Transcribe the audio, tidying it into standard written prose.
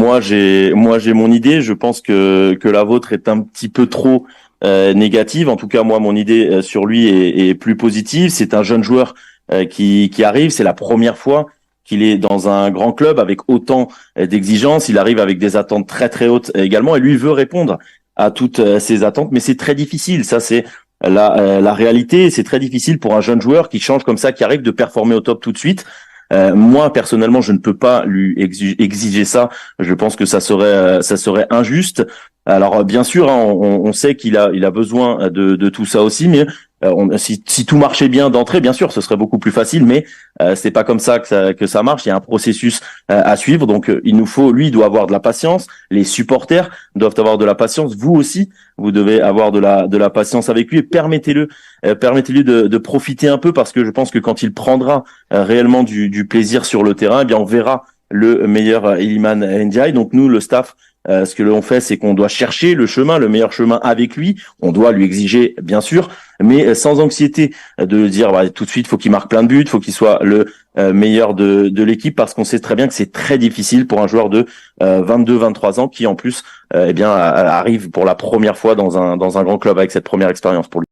Moi j'ai mon idée. Je pense que la vôtre est un petit peu trop négative. En tout cas, moi, mon idée sur lui est plus positive. C'est un jeune joueur qui arrive. C'est la première fois qu'il est dans un grand club avec autant d'exigences. Il arrive avec des attentes très très hautes également, et lui veut répondre à toutes ces attentes. Mais c'est très difficile. Ça, c'est la réalité. C'est très difficile pour un jeune joueur qui change comme ça, qui arrive de performer au top tout de suite. Moi, personnellement, je ne peux pas lui exiger ça. Je pense que ça serait injuste. Alors, bien sûr, hein, on sait il a besoin de tout ça aussi, mais si tout marchait bien d'entrée, bien sûr, ce serait beaucoup plus facile, mais c'est pas comme ça que ça marche. Il y a un processus à suivre, donc lui, il doit avoir de la patience. Les supporters doivent avoir de la patience. Vous aussi, vous devez avoir de la patience avec lui, et permettez-lui de profiter un peu, parce que je pense que quand il prendra réellement du plaisir sur le terrain, eh bien, on verra le meilleur Iliman Ndiaye. Donc nous, le staff, ce que l'on fait, c'est qu'on doit chercher le meilleur chemin avec lui. On doit lui exiger, bien sûr, mais sans anxiété de dire tout de suite, faut qu'il marque plein de buts, faut qu'il soit le meilleur de l'équipe, parce qu'on sait très bien que c'est très difficile pour un joueur de 22-23 ans qui, en plus, arrive pour la première fois dans un grand club avec cette première expérience pour lui.